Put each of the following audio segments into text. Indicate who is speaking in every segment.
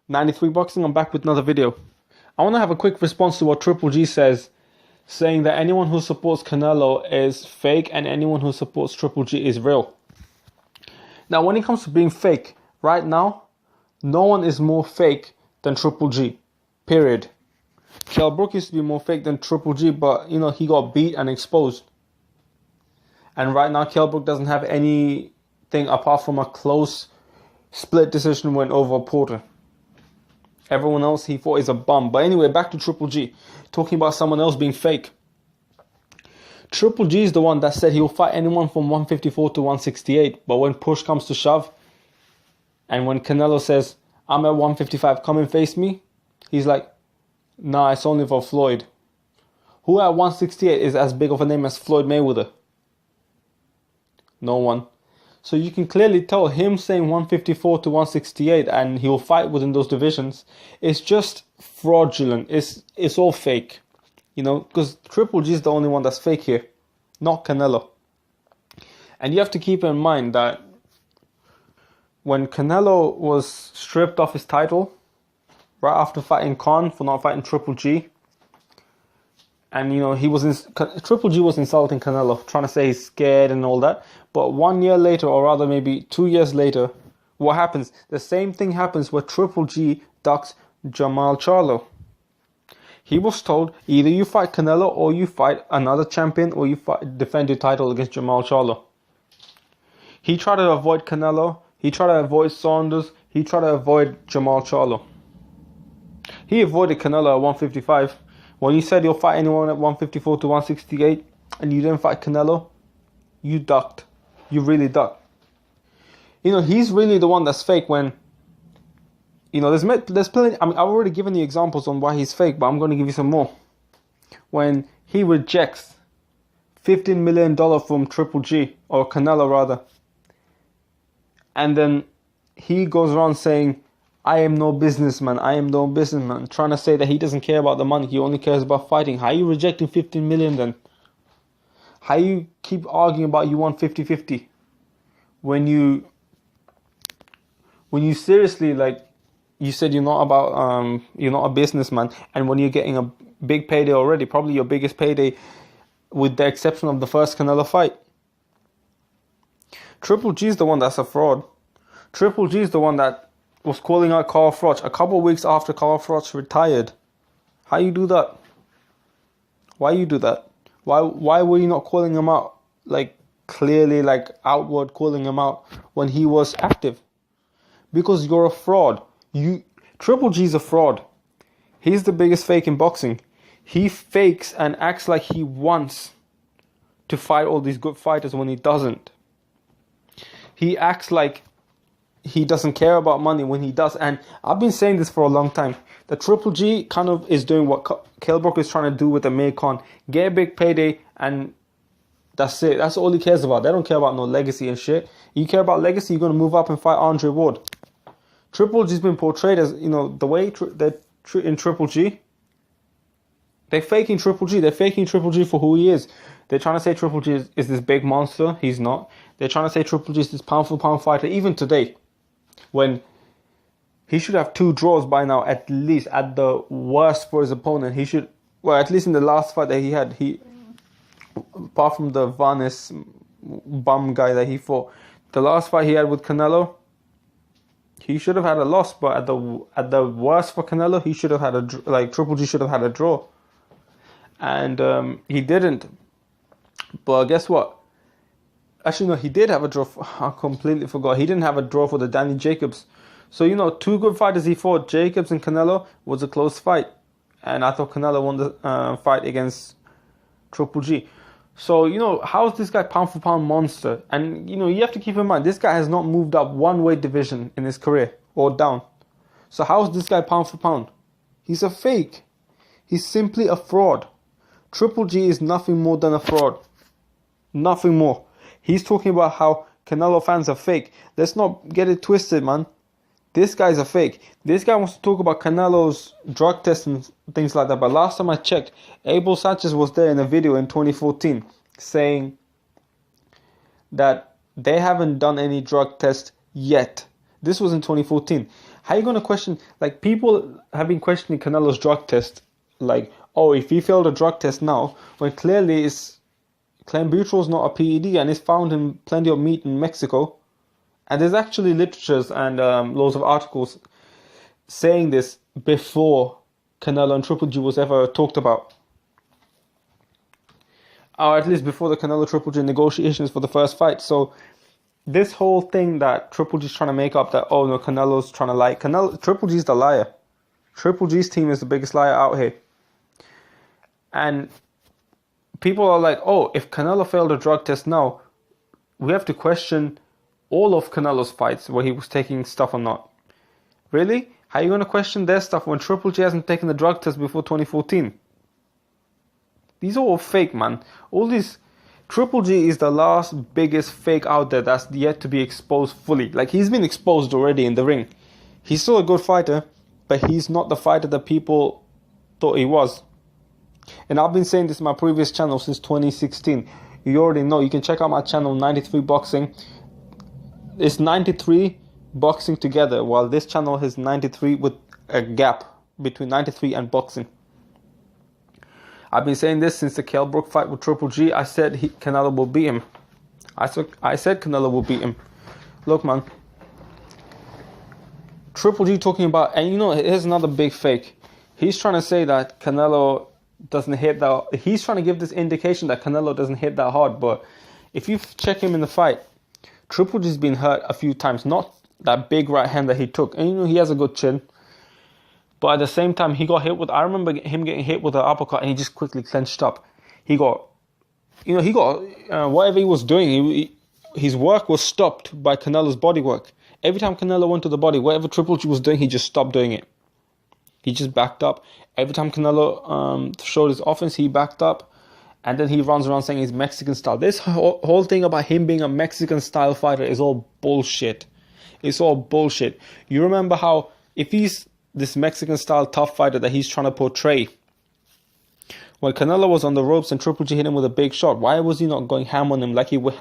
Speaker 1: 93 Boxing, I'm back with another video. I want to have a quick response to what Triple G says, saying that anyone who supports Canelo is fake and anyone who supports Triple G is real. Now, when it comes to being fake, right now, no one is more fake than Triple G, period. Kell Brook used to be more fake than Triple G, but, he got beat and exposed. And right now, Kell Brook doesn't have anything apart from a close split decision win over Porter. Everyone else he thought is a bum. But anyway, back to Triple G. Talking about someone else being fake. Triple G is the one that said he'll fight anyone from 154 to 168. But when push comes to shove, and when Canelo says, I'm at 155, come and face me, he's like, nah, it's only for Floyd. Who at 168 is as big of a name as Floyd Mayweather? No one. So you can clearly tell him saying 154 to 168 and he'll fight within those divisions. It's just fraudulent. It's all fake. Because Triple G is the only one that's fake here, not Canelo. And you have to keep in mind that when Canelo was stripped off his title, right after fighting Khan for not fighting Triple G, and Triple G was insulting Canelo, trying to say he's scared and all that. But 1 year later, or rather maybe 2 years later, what happens? The same thing happens where Triple G ducks Jermall Charlo. He was told, either you fight Canelo or you fight another champion or you defend your title against Jermall Charlo. He tried to avoid Canelo. He tried to avoid Saunders. He tried to avoid Jermall Charlo. He avoided Canelo at 155. When you said you'll fight anyone at 154 to 168 and you didn't fight Canelo, you ducked. You really ducked. He's really the one that's fake when, there's plenty. I've already given you examples on why he's fake, but I'm going to give you some more. When he rejects $15 million from Triple G, or Canelo rather, and then he goes around saying, I am no businessman, trying to say that he doesn't care about the money, he only cares about fighting. How are you rejecting 15 million then? How you keep arguing about you want 50-50 when you seriously, like you said, you're not a businessman, and when you're getting a big payday already, probably your biggest payday with the exception of the first Canelo fight. Triple G is the one that's a fraud. Triple G is the one that was calling out Carl Froch a couple of weeks after Carl Froch retired. How you do that? Why you do that? Why were you not calling him out, like clearly, like outward calling him out when he was active? Because you're a fraud. Triple G's a fraud. He's the biggest fake in boxing. He fakes and acts like he wants to fight all these good fighters when he doesn't. He acts like he doesn't care about money when he does. And I've been saying this for a long time. The Triple G kind of is doing what Kell Brook is trying to do with Amir Khan. Get a big payday and that's it. That's all he cares about. They don't care about no legacy and shit. You care about legacy, you're going to move up and fight Andre Ward. Triple G's been portrayed as, the way they're in Triple G. They're faking Triple G. They're faking Triple G for who he is. They're trying to say Triple G is this big monster. He's not. They're trying to say Triple G is this pound-for-pound fighter. Even today, when he should have 2 draws by now, at least, at the worst for his opponent. He should, at least in the last fight that he had, apart from the Vanes bum guy that he fought, the last fight he had with Canelo, he should have had a loss. But at the worst for Canelo, he should have had Triple G should have had a draw, and he didn't. But guess what? Actually, no, he did have a draw. I completely forgot. He didn't have a draw for the Danny Jacobs. So, 2 good fighters he fought, Jacobs and Canelo, was a close fight. And I thought Canelo won the fight against Triple G. So, how is this guy pound for pound monster? And, you have to keep in mind, this guy has not moved up one weight division in his career or down. So how is this guy pound for pound? He's a fake. He's simply a fraud. Triple G is nothing more than a fraud. Nothing more. He's talking about how Canelo fans are fake. Let's not get it twisted, man. This guy's a fake. This guy wants to talk about Canelo's drug tests and things like that. But last time I checked, Abel Sanchez was there in a video in 2014 saying that they haven't done any drug tests yet. This was in 2014. How are you going to question, like, people have been questioning Canelo's drug test, like, oh, if he failed a drug test now, when clearly it's clenbuterol is not a PED and it's found in plenty of meat in Mexico, and there's actually literatures and loads of articles saying this before Canelo and Triple G was ever talked about, or at least before the Canelo Triple G negotiations for the first fight. So this whole thing that Triple G's trying to make up, that, oh no, Canelo's trying to lie. Triple G's the liar. Triple G's team is the biggest liar out here. And people are like, oh, if Canelo failed a drug test now, we have to question all of Canelo's fights where he was taking stuff or not. Really? How are you going to question their stuff when Triple G hasn't taken the drug test before 2014? These are all fake, man. All these... Triple G is the last biggest fake out there that's yet to be exposed fully. Like, he's been exposed already in the ring. He's still a good fighter, but he's not the fighter that people thought he was. And I've been saying this in my previous channel since 2016. You already know. You can check out my channel, 93 Boxing. It's 93 boxing together, while this channel has 93 with a gap between 93 and boxing. I've been saying this since the Kell Brook fight with Triple G. I said Canelo will beat him. I said Canelo will beat him. Look, man. Triple G talking about... And you know, here's another big fake. He's trying to say that Canelo doesn't hit that... He's trying to give this indication that Canelo doesn't hit that hard. But if you check him in the fight, Triple G's been hurt a few times. Not that big right hand that he took. And you know, he has a good chin. But at the same time, he got hit with... I remember him getting hit with an uppercut and he just quickly clenched up. He got... whatever he was doing, his work was stopped by Canelo's body work. Every time Canelo went to the body, whatever Triple G was doing, he just stopped doing it. He just backed up. Every time Canelo showed his offense, he backed up. And then he runs around saying he's Mexican style. This whole thing about him being a Mexican style fighter is all bullshit. It's all bullshit. You remember how if he's this Mexican style tough fighter that he's trying to portray, when Canelo was on the ropes and Triple G hit him with a big shot, why was he not going ham on him like he went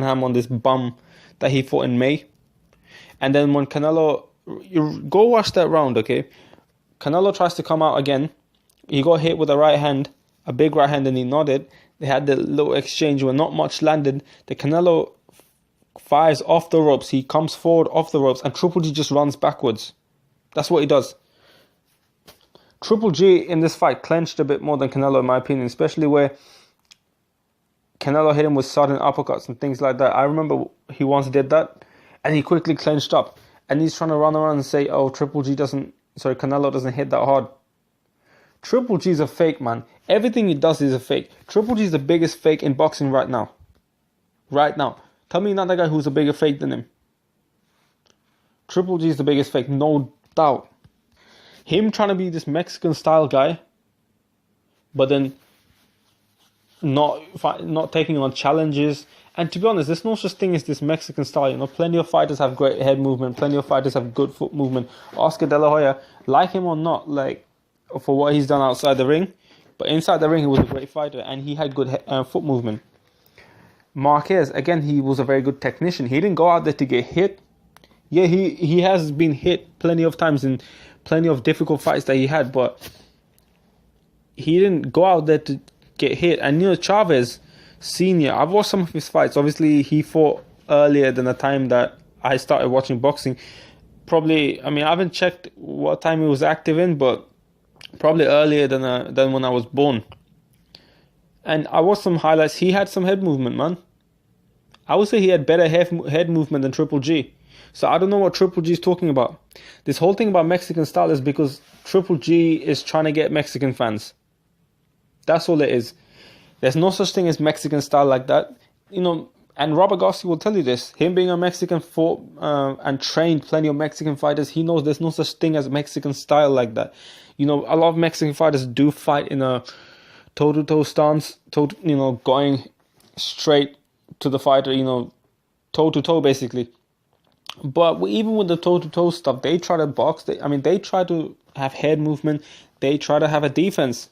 Speaker 1: ham on this bum that he fought in May? And then when Canelo... You go watch that round, okay? Canelo tries to come out again. He got hit with a right hand, a big right hand, and he nodded. They had the little exchange where not much landed. The Canelo fires off the ropes. He comes forward off the ropes and Triple G just runs backwards. That's what he does. Triple G in this fight clenched a bit more than Canelo, in my opinion, especially where Canelo hit him with sudden uppercuts and things like that. I remember he once did that and he quickly clenched up and he's trying to run around and say, oh, Canelo doesn't hit that hard. Triple G's a fake, man. Everything he does is a fake. Triple G's the biggest fake in boxing right now. Right now. Tell me another guy who's a bigger fake than him. Triple G's the biggest fake, no doubt. Him trying to be this Mexican style guy, but then not taking on challenges. And to be honest, there's no such thing as this Mexican style. You know, plenty of fighters have great head movement. Plenty of fighters have good foot movement. Oscar De La Hoya, like him or not, like for what he's done outside the ring, but inside the ring he was a great fighter and he had good foot movement. Marquez, again, he was a very good technician. He didn't go out there to get hit. Yeah, he has been hit plenty of times in plenty of difficult fights that he had, but he didn't go out there to get hit. And you know, Chavez Senior, I've watched some of his fights. Obviously, he fought earlier than the time that I started watching boxing. Probably, I mean, I haven't checked what time he was active in, but probably earlier than when I was born. And I watched some highlights. He had some head movement, man. I would say he had better head movement than Triple G. So I don't know what Triple G is talking about. This whole thing about Mexican style is because Triple G is trying to get Mexican fans. That's all it is. There's no such thing as Mexican style like that. You know, and Robert Garcia will tell you this. Him being a Mexican fought and trained plenty of Mexican fighters, he knows there's no such thing as Mexican style like that. You know, a lot of Mexican fighters do fight in a toe-to-toe stance, going straight to the fighter, toe-to-toe basically. But even with the toe-to-toe stuff, they try to box. They try to have head movement. They try to have a defense.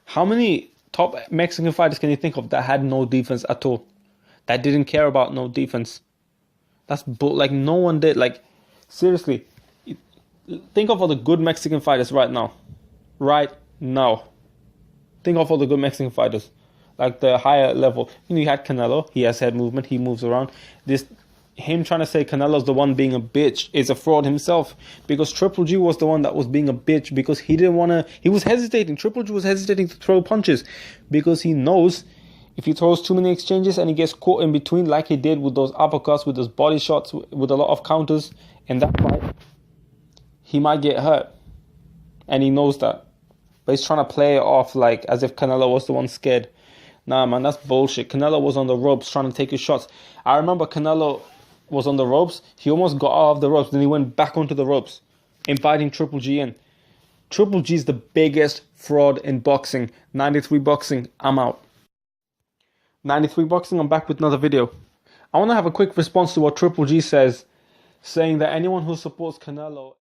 Speaker 1: How many top Mexican fighters can you think of that had no defense at all? That didn't care about no defense? Like, no one did. Like, seriously, Think of all the good Mexican fighters right now. Right now. Think of all the good Mexican fighters. Like the higher level. You had Canelo. He has head movement. He moves around. Him trying to say Canelo's the one being a bitch is a fraud himself, because Triple G was the one that was being a bitch because he didn't want to. He was hesitating. Triple G was hesitating to throw punches because he knows if he throws too many exchanges and he gets caught in between, like he did with those uppercuts, with those body shots, with a lot of counters in that fight, he might get hurt, and he knows that. But he's trying to play it off like as if Canelo was the one scared. Nah, man, that's bullshit. Canelo was on the ropes trying to take his shots. I remember Canelo was on the ropes. He almost got out of the ropes. Then he went back onto the ropes, inviting Triple G in. Triple G is the biggest fraud in boxing. 93 boxing, I'm out. 93 boxing, I'm back with another video. I want to have a quick response to what Triple G says, saying that anyone who supports Canelo